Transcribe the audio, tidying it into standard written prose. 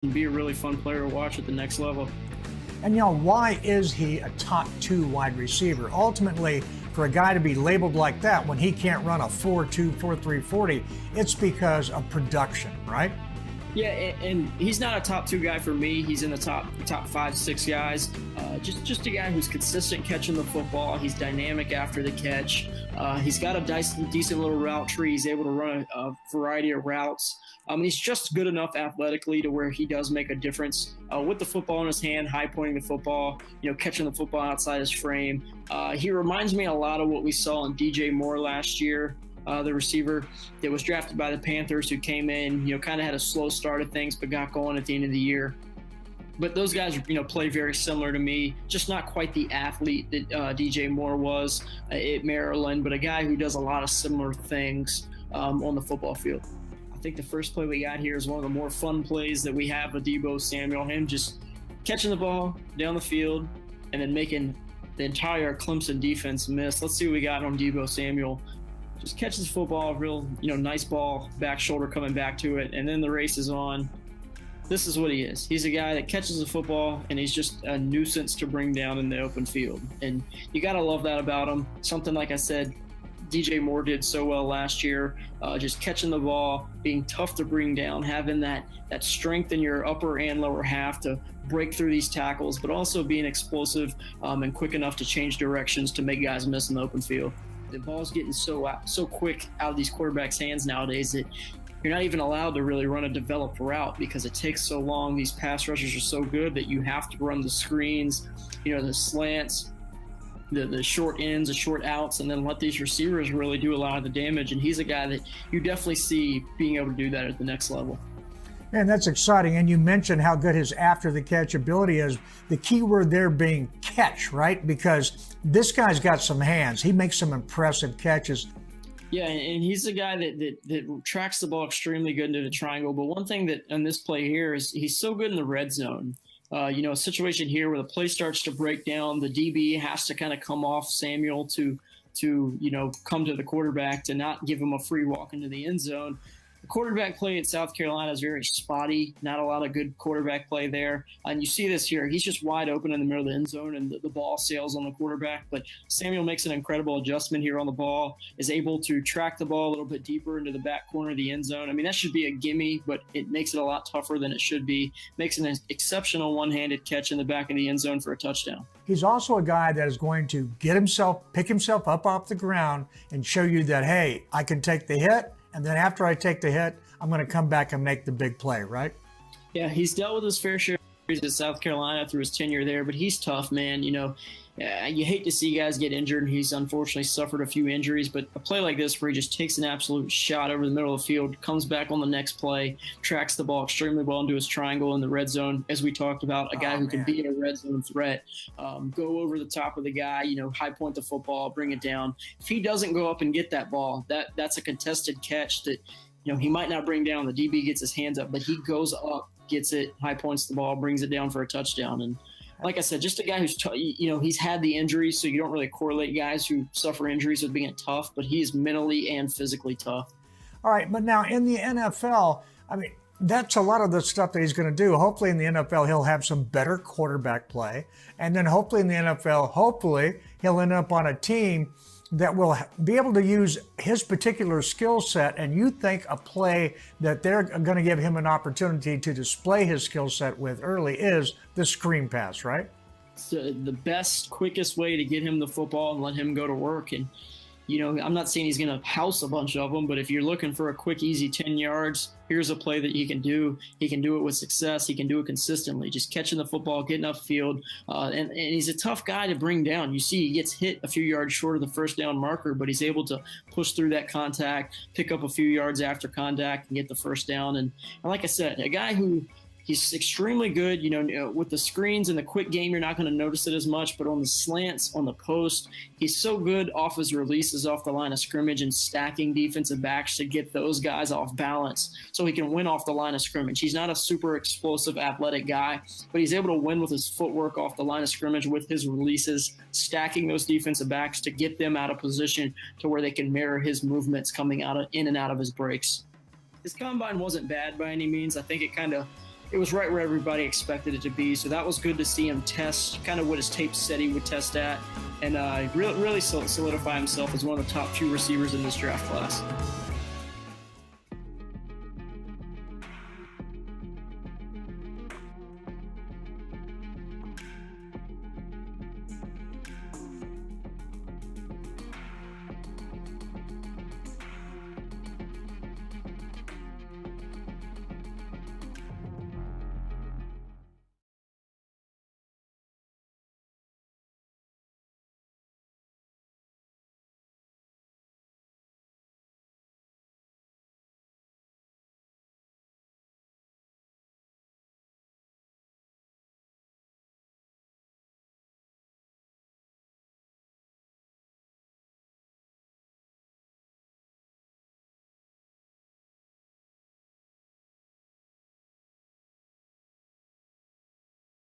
and be a really fun player to watch at the next level. And why is he a top 2 wide receiver? Ultimately, for a guy to be labeled like that when he can't run a 4.2, 4.3 40, it's because of production, right? Yeah, and he's not a top 2 guy for me. He's in the top 5, 6 guys. Just a guy who's consistent catching the football. He's dynamic after the catch. He's got a decent little route tree. He's able to run a variety of routes. He's just good enough athletically to where he does make a difference with the football in his hand, high pointing the football, catching the football outside his frame. He reminds me a lot of what we saw in DJ Moore last year. The receiver that was drafted by the Panthers, who came in, kind of had a slow start of things, but got going at the end of the year. But those guys, play very similar to me, just not quite the athlete that DJ Moore was at Maryland, but a guy who does a lot of similar things on the football field. I think the first play we got here is one of the more fun plays that we have with Deebo Samuel, him just catching the ball down the field and then making the entire Clemson defense miss. Let's see what we got on Deebo Samuel. Just catches the football, real, nice ball, back shoulder coming back to it, and then the race is on. This is what he is. He's a guy that catches the football, and he's just a nuisance to bring down in the open field. And you got to love that about him. Something, like I said, DJ Moore did so well last year, just catching the ball, being tough to bring down, having that strength in your upper and lower half to break through these tackles, but also being explosive and quick enough to change directions to make guys miss in the open field. The ball's getting so quick out of these quarterbacks' hands nowadays that you're not even allowed to really run a developed route because it takes so long. These pass rushers are so good that you have to run the screens, the slants, the short ends, the short outs, and then let these receivers really do a lot of the damage. And he's a guy that you definitely see being able to do that at the next level. Man, that's exciting. And you mentioned how good his after-the-catch ability is. The key word there being catch, right? Because this guy's got some hands. He makes some impressive catches. Yeah, and he's a guy that tracks the ball extremely good into the triangle. But one thing that on this play here is he's so good in the red zone. A situation here where the play starts to break down, the DB has to kind of come off Samuel to come to the quarterback to not give him a free walk into the end zone. The quarterback play at South Carolina is very spotty, not a lot of good quarterback play there. And you see this here. He's just wide open in the middle of the end zone, and the ball sails on the quarterback. But Samuel makes an incredible adjustment here on the ball, is able to track the ball a little bit deeper into the back corner of the end zone. I mean, that should be a gimme, but it makes it a lot tougher than it should be. Makes an exceptional one-handed catch in the back of the end zone for a touchdown. He's also a guy that is going to pick himself up off the ground and show you that, hey, I can take the hit. And then after I take the hit, I'm going to come back and make the big play, right? Yeah, he's dealt with his fair share of injuries at South Carolina through his tenure there, but he's tough, man. You hate to see guys get injured, and he's unfortunately suffered a few injuries, but a play like this where he just takes an absolute shot over the middle of the field, comes back on the next play, tracks the ball extremely well into his triangle in the red zone, as we talked about, a guy who can be a red zone threat, go over the top of the guy, high point the football, bring it down. If he doesn't go up and get that ball, that's a contested catch that, he might not bring down. The DB gets his hands up, but he goes up, gets it, high points the ball, brings it down for a touchdown. And like I said, just a guy who's, he's had the injuries, so you don't really correlate guys who suffer injuries with being tough, but he is mentally and physically tough. All right, but now in the NFL, I mean, that's a lot of the stuff that he's going to do. Hopefully in the NFL, he'll have some better quarterback play. And then hopefully in the NFL, he'll end up on a team that will be able to use his particular skill set. And you think a play that they're going to give him an opportunity to display his skill set with early is the screen pass, right? It's the best, quickest way to get him the football and let him go to work. And, I'm not saying he's going to house a bunch of them, but if you're looking for a quick, easy 10 yards, here's a play that he can do. He can do it with success. He can do it consistently, just catching the football, getting upfield. And he's a tough guy to bring down. You see he gets hit a few yards short of the first down marker, but he's able to push through that contact, pick up a few yards after contact, and get the first down. And like I said, a guy who – he's extremely good, with the screens and the quick game, you're not going to notice it as much, but on the slants, on the post, he's so good off his releases off the line of scrimmage and stacking defensive backs to get those guys off balance so he can win off the line of scrimmage. He's not a super explosive athletic guy, but he's able to win with his footwork off the line of scrimmage with his releases, stacking those defensive backs to get them out of position to where they can mirror his movements coming in and out of his breaks. His combine wasn't bad by any means. I think it kind of it was right where everybody expected it to be. So that was good to see him test kind of what his tape said he would test at, and really solidify himself as one of the top 2 receivers in this draft class.